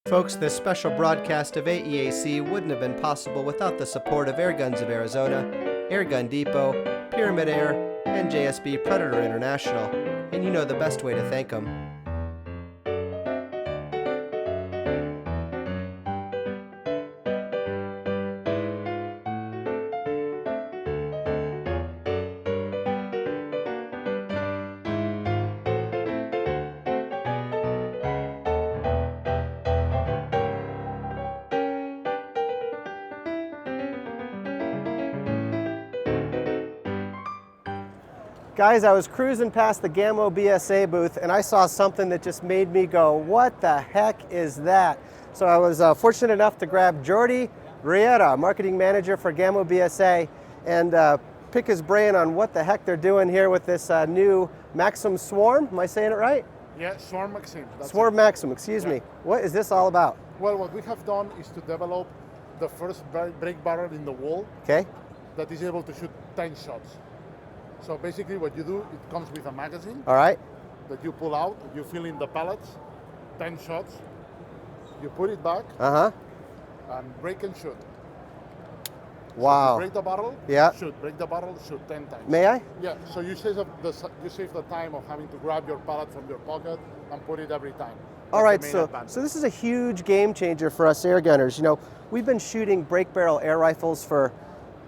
Folks, this special broadcast of AEAC wouldn't have been possible without the support of Airguns of Arizona, Airgun Depot, Pyramid Air, and JSB Predator International, and you know the best way to thank them. Guys, I was cruising past the Gamo BSA booth and I saw something that just made me go, what the heck is that? So I was fortunate enough to grab Jordi Riera, marketing manager for Gamo BSA, and pick his brain on what the heck they're doing here with this new Maxxim Swarm. Am I saying it right? Yeah, Swarm Maxxim. Swarm Maxxim, excuse me. What is this all about? Well, what we have done is to develop the first break barrel in the world that is able to shoot 10 shots. So basically what you do, it comes with a magazine. All right. That you pull out, you fill in the pellets, 10 shots, you put it back, and break and shoot. Wow. So break the barrel, shoot, break the barrel, shoot 10 times. May I? Yeah, so you save the time of having to grab your pellet from your pocket and put it every time. All right, so this is a huge game changer for us air gunners. You know, we've been shooting break barrel air rifles for,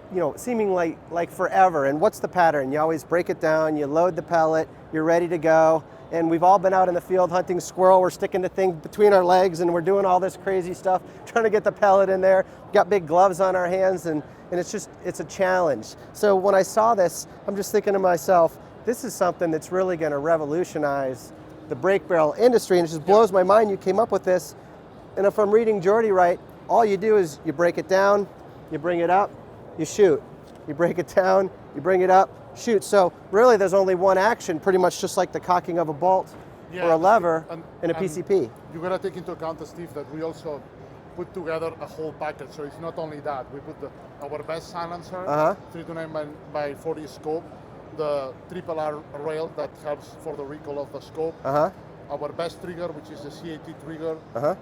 you know, seemingly like forever. And what's the pattern? You always break it down, you load the pellet, you're ready to go. And we've all been out in the field hunting squirrel, we're sticking the thing between our legs and we're doing all this crazy stuff, trying to get the pellet in there. We've got big gloves on our hands and it's a challenge. So when I saw this, I'm just thinking to myself, this is something that's really gonna revolutionize the break barrel industry, and it just blows my mind you came up with this. And if I'm reading Jordi right, all you do is you break it down, you bring it up, you shoot. You break it down, you bring it up, shoot. So really there's only one action, pretty much just like the cocking of a bolt or a lever in a PCP. You gotta take into account, Steve, that we also put together a whole package. So it's not only that, we put our best silencer, 329 by 40 scope, the triple R rail that helps for the recoil of the scope, our best trigger, which is the CAT trigger,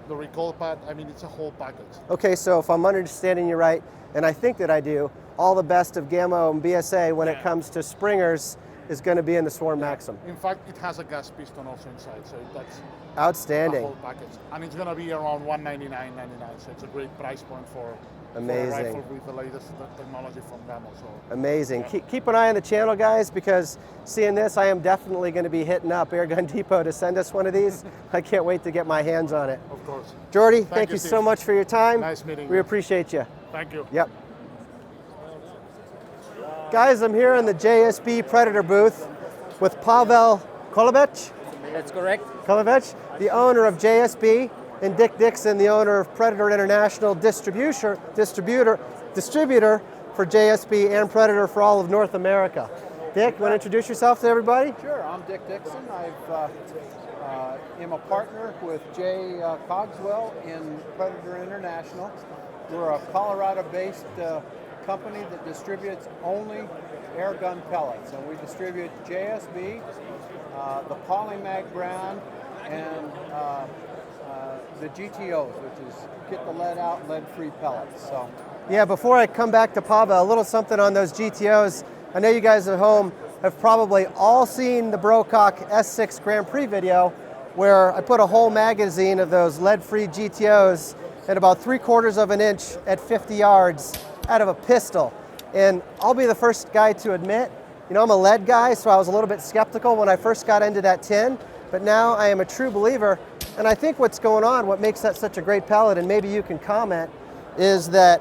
the recoil pad. I mean, it's a whole package. Okay, so if I'm understanding you right, and I think that I do, all the best of Gamo and BSA when it comes to springers is going to be in the Swarm Maxxim. In fact, it has a gas piston also inside, so that's outstanding. A whole package. And it's going to be around $199.99, so it's a great price point for a rifle with the latest technology from Gamo. So amazing. Keep an eye on the channel, guys, because seeing this, I am definitely going to be hitting up Airgun Depot to send us one of these. I can't wait to get my hands on it. Of course. Jordi, thank you so much for your time. Nice meeting you. We appreciate you. Thank you. Yep. Guys, I'm here in the JSB Predator booth with Pavel Kolevich. That's correct. Kolevich, the owner of JSB, and Dick Dixon, the owner of Predator International, distributor for JSB and Predator for all of North America. Dick, you want to introduce yourself to everybody? Sure, I'm Dick Dixon. I am a partner with Jay Cogswell in Predator International. We're a Colorado-based company that distributes only air gun pellets. So we distribute JSB, the Polymag brand, and the GTOs, which is get the lead out, lead-free pellets. So, yeah, before I come back to Pavel, a little something on those GTOs. I know you guys at home have probably all seen the Brocock S6 Grand Prix video where I put a whole magazine of those lead-free GTOs at about 3/4 of an inch at 50 yards out of a pistol. And I'll be the first guy to admit, you know, I'm a lead guy, so I was a little bit skeptical when I first got into that tin, but now I am a true believer. And I think what's going on, what makes that such a great pellet, and maybe you can comment, is that,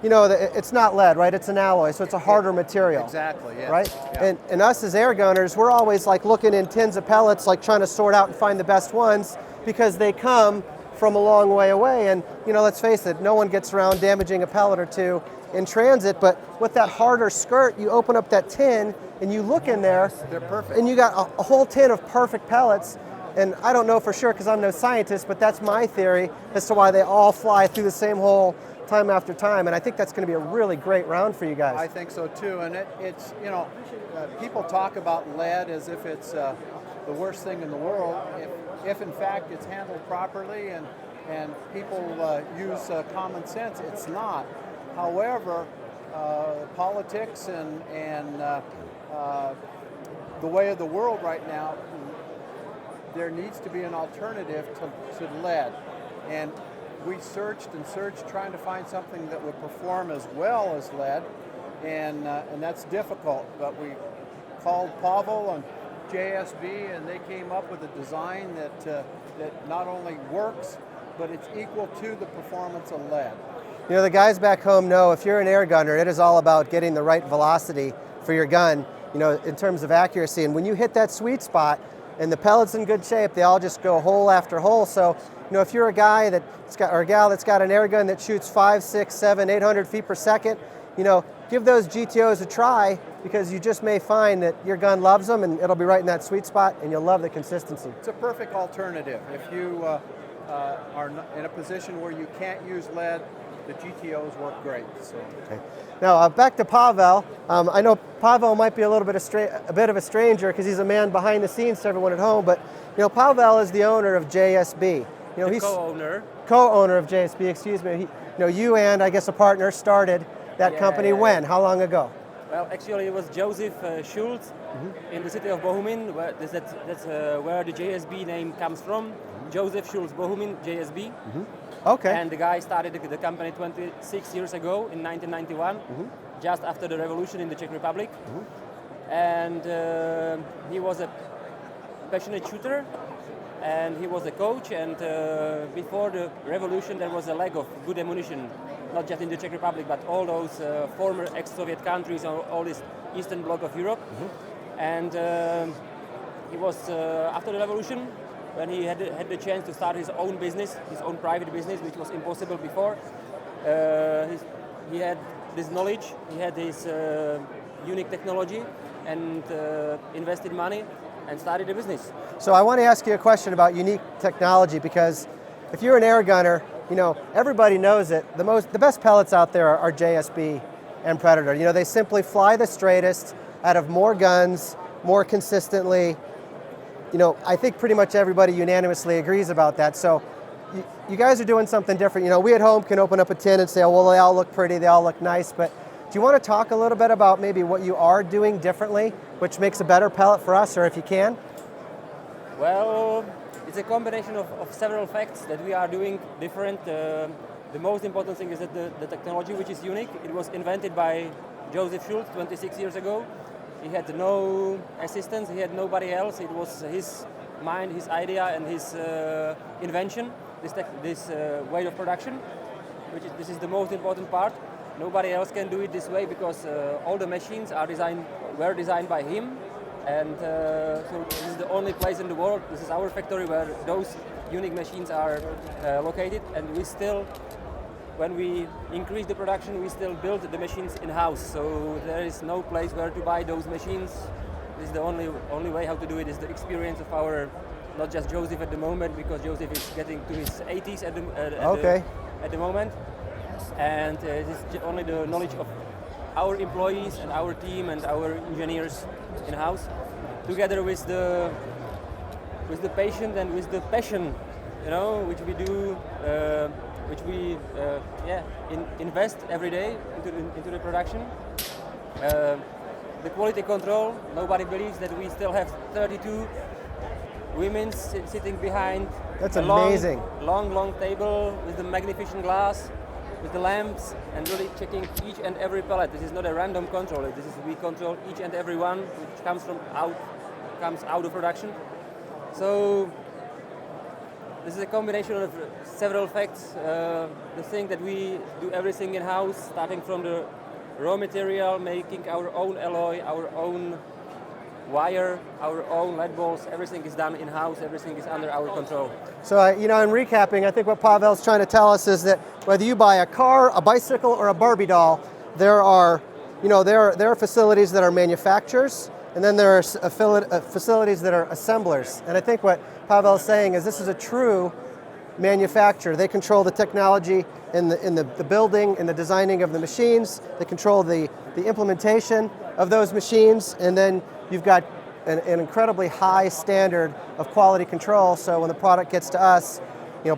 you know, it's not lead, right? It's an alloy, so it's a harder material. Exactly, yes. Right? Yeah. And us as air gunners, we're always like looking in tins of pellets, like trying to sort out and find the best ones, because they come from a long way away. And, you know, let's face it, no one gets around damaging a pellet or two in transit, but with that harder skirt, you open up that tin and you look in there, they're perfect. And you got a whole tin of perfect pellets. And I don't know for sure because I'm no scientist, but that's my theory as to why they all fly through the same hole time after time. And I think that's going to be a really great round for you guys. I think so too. And it's, you know, people talk about lead as if it's the worst thing in the world. If in fact it's handled properly and and people use common sense. It's not. However, politics and the way of the world right now, there needs to be an alternative to lead. And we searched and searched trying to find something that would perform as well as lead, and that's difficult. But we called Pavel and JSB, and they came up with a design that not only works, but it's equal to the performance of lead. You know, the guys back home know if you're an air gunner, it is all about getting the right velocity for your gun, you know, in terms of accuracy. And when you hit that sweet spot and the pellet's in good shape, they all just go hole after hole. So, you know, if you're a guy that's got, or a gal that's got an air gun that shoots 5, 6, 7, 800 feet per second, you know, give those GTOs a try, because you just may find that your gun loves them and it'll be right in that sweet spot and you'll love the consistency. It's a perfect alternative. If you are in a position where you can't use lead, the GTOs work great. So. Okay. Now back to Pavel. I know Pavel might be a little bit a bit of a stranger because he's a man behind the scenes to everyone at home. But you know, Pavel is the owner of JSB. You know, he's co-owner of JSB. Excuse me. You know, you and I guess a partner started that company when? How long ago? Well, actually, it was Joseph Schultz in the city of Bohumin. That's where the JSB name comes from. Joseph Schultz Bohumin, JSB. Okay. And the guy started the company 26 years ago in 1991, just after the revolution in the Czech Republic. And he was a passionate shooter, and he was a coach. And before the revolution, there was a lack of good ammunition, not just in the Czech Republic, but all those former ex-Soviet countries, all this Eastern Bloc of Europe. And he was, after the revolution, when he had the chance to start his own business, his own private business, which was impossible before. He had this knowledge, he had this unique technology, and invested money and started a business. So I want to ask you a question about unique technology, because if you're an air gunner, you know, everybody knows it. The best pellets out there are JSB and Predator. You know, they simply fly the straightest out of more guns, more consistently. You know, I think pretty much everybody unanimously agrees about that. So you guys are doing something different. You know, we at home can open up a tin and say, oh, well, they all look pretty, they all look nice. But do you want to talk a little bit about maybe what you are doing differently, which makes a better pellet for us, or if you can? Well, it's a combination of several facts that we are doing different. The most important thing is that the technology, which is unique, it was invented by Joseph Schultz 26 years ago. He had no assistance, he had nobody else. It was his mind, his idea, and his invention, this way of production, this is the most important part. Nobody else can do it this way, because all the machines were designed by him. And so this is the only place in the world, this is our factory, where those unique machines are located. And we still, when we increase the production, we still build the machines in-house. So there is no place where to buy those machines. This is the only way how to do it, is the experience of our, not just Joseph at the moment, because Joseph is getting to his 80s at the moment. And it is only the knowledge of our employees and our team and our engineers in-house, together with the patient and with the passion, you know, which we do, invest every day into the production. The quality control, nobody believes that we still have 32 women sitting behind. That's amazing. Long table with the magnificent glass, with the lamps, and really checking each and every pellet. This is not a random control. We control each and every one which comes out of production. So this is a combination of several facts. The thing that we do everything in-house, starting from the raw material, making our own alloy, our own wire, our own lead balls, everything is done in-house, everything is under our control. So, you know, in recapping, I think what Pavel's trying to tell us is that whether you buy a car, a bicycle, or a Barbie doll, there are facilities that are manufacturers, and then there are facilities that are assemblers. And I think what Pavel's saying is this is a true manufacturer. They control the technology in the building, in the designing of the machines. They control the implementation of those machines, and then you've got an incredibly high standard of quality control. So when the product gets to us,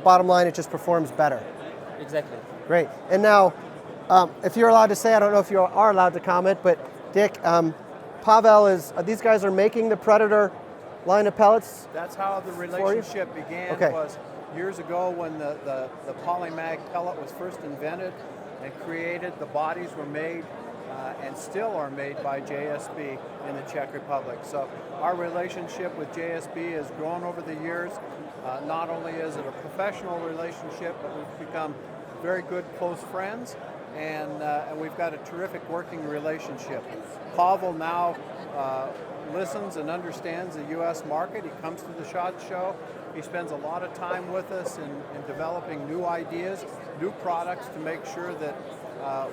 bottom line, it just performs better. Exactly. Great. And now, if you're allowed to say, I don't know if you are allowed to comment, but Dick, Pavel these guys are making the Predator line of pellets? That's how the relationship began. Was years ago when the polymag pellet was first invented and created. The bodies were made and still are made by JSB in the Czech Republic. So our relationship with JSB has grown over the years. Not only is it a professional relationship, but we've become very good close friends, and we've got a terrific working relationship. Pavel now listens and understands the U.S. market. He comes to the SHOT Show. He spends a lot of time with us in developing new ideas, new products to make sure that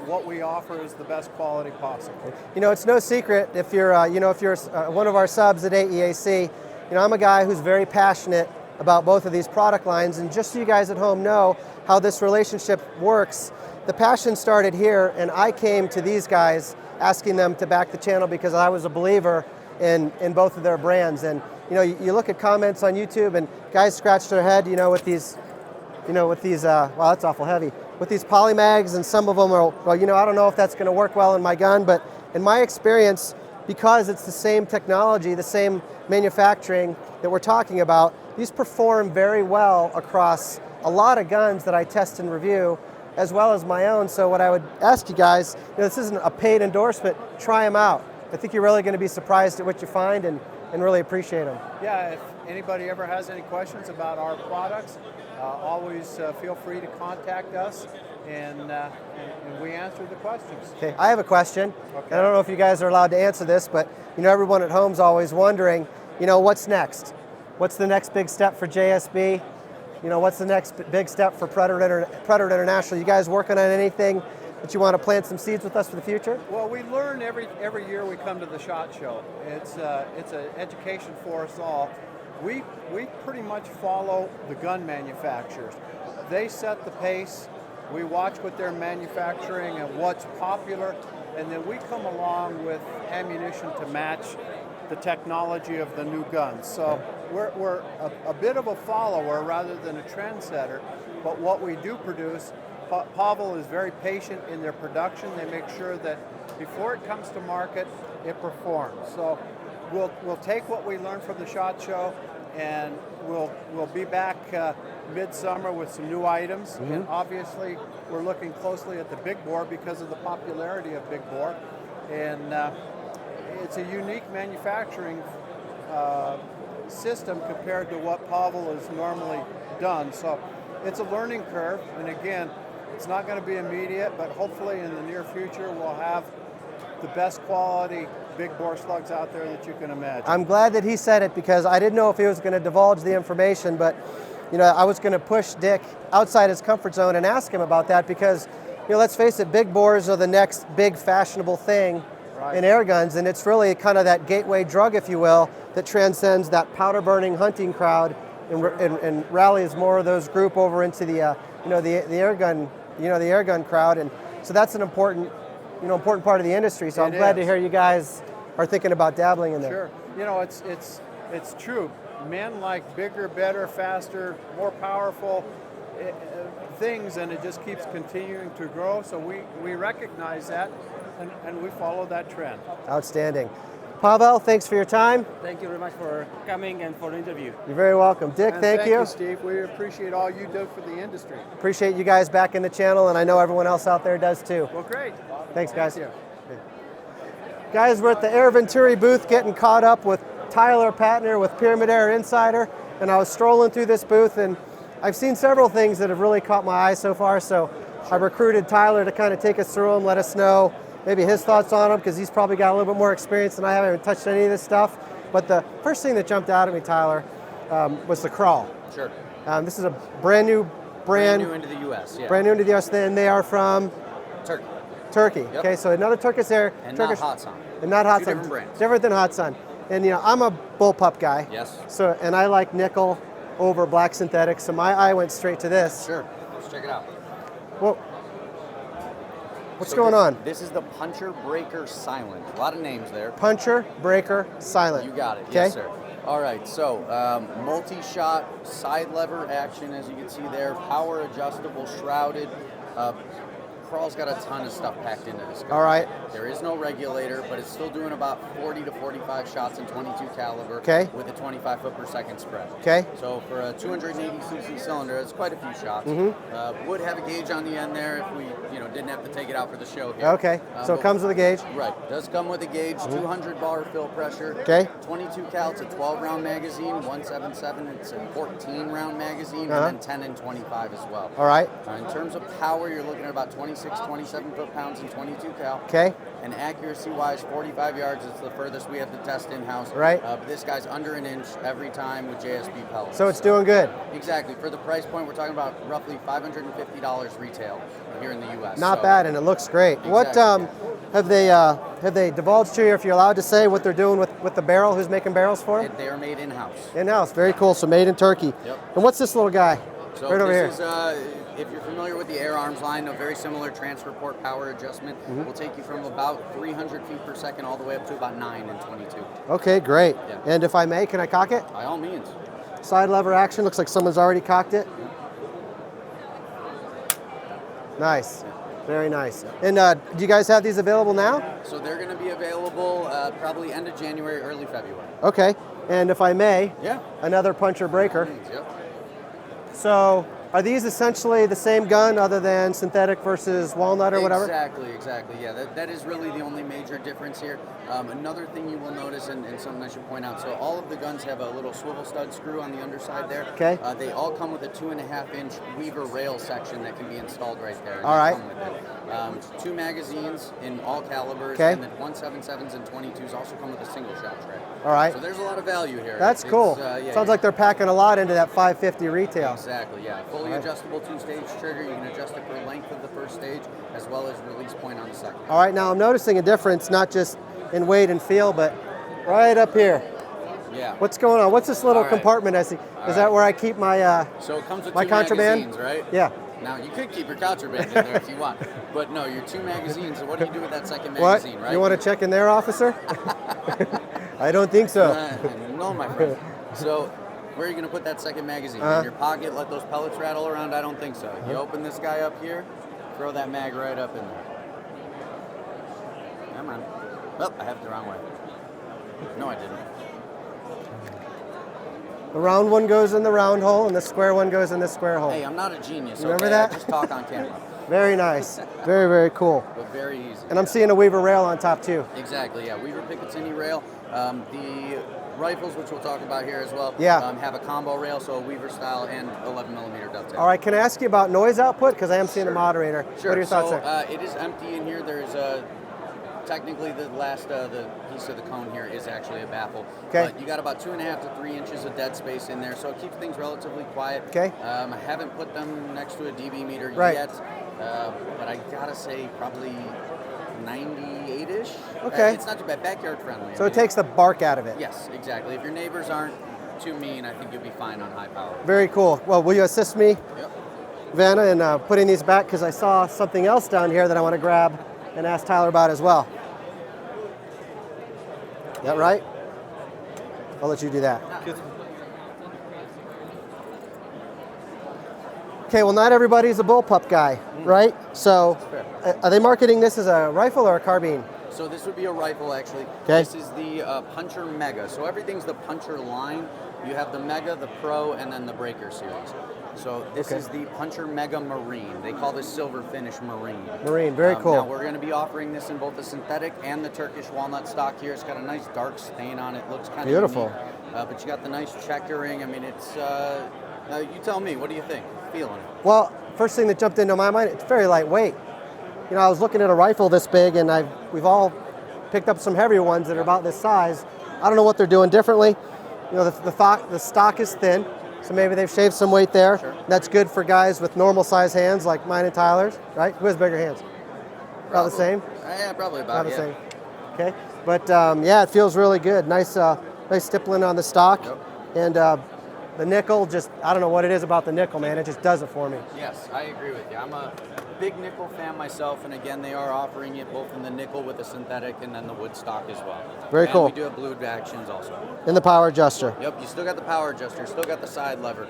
what we offer is the best quality possible. It's no secret if you're, if you're one of our subs at AEAC. I'm a guy who's very passionate about both of these product lines, and just so you guys at home know how this relationship works, the passion started here, and I came to these guys asking them to back the channel because I was a believer in both of their brands. And you look at comments on YouTube, and guys scratch their head, with these, wow, that's awful heavy, with these polymags, and some of them are, well, I don't know if that's going to work well in my gun, but in my experience, because it's the same technology, the same manufacturing that we're talking about, these perform very well across a lot of guns that I test and review, as well as my own. So what I would ask you guys, this isn't a paid endorsement, try them out. I think you're really going to be surprised at what you find and really appreciate them. Yeah, if anybody ever has any questions about our products, always feel free to contact us, and we answer the questions. Okay, I have a question. Okay. I don't know if you guys are allowed to answer this, but everyone at home's always wondering, what's next? What's the next big step for JSB? What's the next big step for Predator International? You guys working on anything that you want to plant some seeds with us for the future? Well, we learn every year we come to the SHOT Show. It's an education for us all. We pretty much follow the gun manufacturers. They set the pace. We watch what they're manufacturing and what's popular, and then we come along with ammunition to match the technology of the new guns. So we're a bit of a follower rather than a trendsetter, but what we do produce, Pavel is very patient in their production. They make sure that before it comes to market, it performs. So we'll take what we learned from the SHOT Show, and we'll be back midsummer with some new items. Mm-hmm. And obviously, we're looking closely at the big bore because of the popularity of big bore, and it's a unique manufacturing system compared to what Pavel has normally done. So it's a learning curve, and again, it's not going to be immediate, but hopefully in the near future we'll have the best quality big bore slugs out there that you can imagine. I'm glad that he said it, because I didn't know if he was going to divulge the information, but I was going to push Dick outside his comfort zone and ask him about that, because let's face it, big bores are the next big fashionable thing in air guns, and it's really kind of that gateway drug, if you will, that transcends that powder burning hunting crowd and rallies more of those group over into the the air gun crowd, and so that's an important part of the industry. So I'm glad to hear you guys are thinking about dabbling in there. Sure, it's true. Men like bigger, better, faster, more powerful things, and it just keeps continuing to grow. So we recognize that, and we follow that trend. Outstanding. Pavel, thanks for your time. Thank you very much for coming and for the interview. You're very welcome. Dick, thank you. Thank you, Steve. We appreciate all you do for the industry. Appreciate you guys back in the channel, and I know everyone else out there does too. Well, great. Thanks, guys. Thank you. Guys, we're at the Air Venturi booth getting caught up with Tyler Patner with Pyramid Air Insider, and I was strolling through this booth, and I've seen several things that have really caught my eye so far, so I recruited Tyler to kind of take us through them, let us know maybe his thoughts on them, because he's probably got a little bit more experience than I have. I haven't touched any of this stuff. But the first thing that jumped out at me, Tyler, was the Kral. Sure. This is a brand new brand. Brand new into the U.S., yeah. Brand new into the U.S., and they are from? Turkey. Turkey. Yep. Okay, so another Turkish air. And Turkish, not Hot Sun. And not Hot Two Sun. different brands. Different than Hot Sun. And I'm a bullpup guy. Yes. So, and I like nickel over black synthetic, so my eye went straight to this. Sure. Let's check it out. Well, what's going on? This is the Puncher Breaker Silent. A lot of names there. Puncher Breaker Silent. You got it. Okay. Yes, sir. All right, so multi-shot side lever action, as you can see there, power adjustable, shrouded. Kral's got a ton of stuff packed into this gun. All right. There is no regulator, but it's still doing about 40 to 45 shots in 22 caliber Okay. with a 25 foot per second spread. Okay. So for a 280cc cylinder, it's quite a few shots. Would have a gauge on the end there if we didn't have to take it out for the show here. Okay. So it but- comes with a gauge. Right, does come with a gauge, 200 bar fill pressure. Okay. 22 cal, it's a 12 round magazine, 177, it's a 14 round magazine, Uh-huh. and then 10 and 25 as well. All right. In terms of power, you're looking at about 26, 27 foot-pounds and 22 cal. Okay. And accuracy-wise, 45 yards is the furthest we have to test in-house. Right. But this guy's under an inch every time with JSB pellets. So it's doing good. Exactly. For the price point, we're talking about roughly $550 retail here in the U.S. Not So- bad, and it looks great. What Exactly. have they divulged to you, if you're allowed to say, what they're doing with the barrel? Who's making barrels for them? They are made in-house. In-house. Very cool. So made in Turkey. Yep. And what's this little guy? So right over here. this is, if you're familiar with the Air Arms line, a very similar transfer port power adjustment will take you from about 300 feet per second all the way up to about 9 and 22. Okay, great. Yeah. And if I may, can I cock it? By all means. Side lever action. Looks like someone's already cocked it. Nice. Very nice. And do you guys have these available now? So they're going to be available probably end of January, early February. Okay. And if I may, Yeah. another puncher breaker. Yep. So are these essentially the same gun other than synthetic versus walnut or whatever? Exactly. Yeah, that is really the only major difference here. Another thing you will notice, and something I should point out, so all of the guns have a little swivel stud screw on the underside there. Okay. They all come with a 2.5-inch Weaver rail section that can be installed right there. All right. Come with it. 2 magazines in all calibers, Okay. and the 177s and 22s also come with a single shot tray. All right. So there's a lot of value here. That's cool. Yeah, Sounds like they're packing a lot into that 550 retail. Exactly, yeah. Fully All right. adjustable 2-stage trigger. You can adjust it for length of the first stage as well as release point on the second. All right, now I'm noticing a difference, not just in weight and feel, but right up here. Yeah. What's going on? What's this little All right. compartment I see? Is that where I keep my So it comes with my 2 contraband? magazines, right? Yeah. Now, you could keep your contraband in there if you want, but no, your 2 magazines, so what do you do with that second What? magazine, right? You want to check in there, officer? I don't think so. No, my friend. So, where are you going to put that second magazine? In your pocket, let those pellets rattle around? I don't think so. You open this guy up here, throw that mag right up in there. Come on. Oh, I have it the wrong way. No, I didn't. The round one goes in the round hole, and the square one goes in the square hole. Hey, I'm not a genius, Remember okay? that? I just talk on camera, Very nice. Very, very cool. but very easy. And I'm seeing a Weaver rail on top too. Exactly, yeah. Weaver Picatinny rail. The rifles, which we'll talk about here as well, Yeah. have a combo rail, so a Weaver style and 11mm dovetail. All right, can I ask you about noise output? Because I am seeing a moderator. Sure. What are your thoughts so, there? it is empty in here. There's technically the last the piece of the cone here is actually a baffle. Okay. But you got about 2.5 to 3 inches of dead space in there, so it keeps things relatively quiet. Okay. I haven't put them next to a dB meter Right. yet, but I gotta say probably 98-ish. Okay. It's not too bad. Backyard friendly. So it takes the bark out of it. Yes, exactly. If your neighbors aren't too mean, I think you'll be fine on high power. Very cool. Well, will you assist me, Yep. Vanna, in putting these back? Because I saw something else down here that I want to grab and ask Tyler about as well. That right? I'll let you do that. Okay, well, not everybody's a bullpup guy, right? So, are they marketing this as a rifle or a carbine? So this would be a rifle, actually. Okay. This is the Puncher Mega. So everything's the Puncher line. You have the Mega, the Pro, and then the Breaker series. So this Okay. is the Puncher Mega Marine. They call this silver finish Marine. Marine, very cool. Now we're going to be offering this in both the synthetic and the Turkish walnut stock here. It's got a nice dark stain on it. Looks kind of Beautiful. unique. But you got the nice checkering. I mean, it's. You tell me. What do you think? Feeling it? Well, first thing that jumped into my mind, it's very lightweight. You know, I was looking at a rifle this big, and we've all picked up some heavier ones that are about this size. I don't know what they're doing differently. You know, the stock is thin, so maybe they've shaved some weight there. Sure. That's good for guys with normal size hands like mine and Tyler's, right? Who has bigger hands? About the same? Yeah, probably About about the yeah. same. Okay, but yeah, it feels really good. Nice, nice stippling on the stock, Yep. and the nickel. Just I don't know what it is about the nickel, man. It just does it for me. Yes, I agree with you. I'm a big nickel fan myself, and again, they are offering it both in the nickel with the synthetic and then the wood stock as well. Very and cool. We do have blued actions also. And the power adjuster. Yep, you still got the power adjuster, still got the side lever.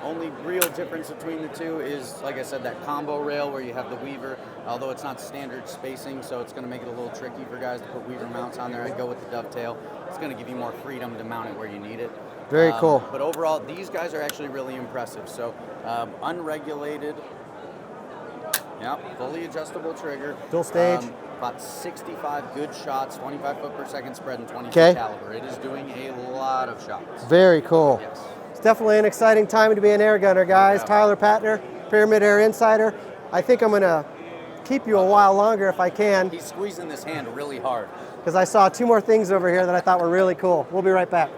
Only real difference between the two is, like I said, that combo rail where you have the weaver, although it's not standard spacing, so it's going to make it a little tricky for guys to put weaver mounts on there. I go with the dovetail. It's going to give you more freedom to mount it where you need it. Very cool. But overall, these guys are actually really impressive. So unregulated, yep, fully adjustable trigger. Dual stage. About 65 good shots, 25 foot per second spread, and 20 Okay. caliber. It is doing a lot of shots. Very cool. Yes. It's definitely an exciting time to be an air gunner, guys. Yeah. Tyler Patner, Pyramid Air Insider. I think I'm going to keep you a while longer if I can, He's squeezing this hand really hard. because I saw two more things over here that I thought were really cool. We'll be right back.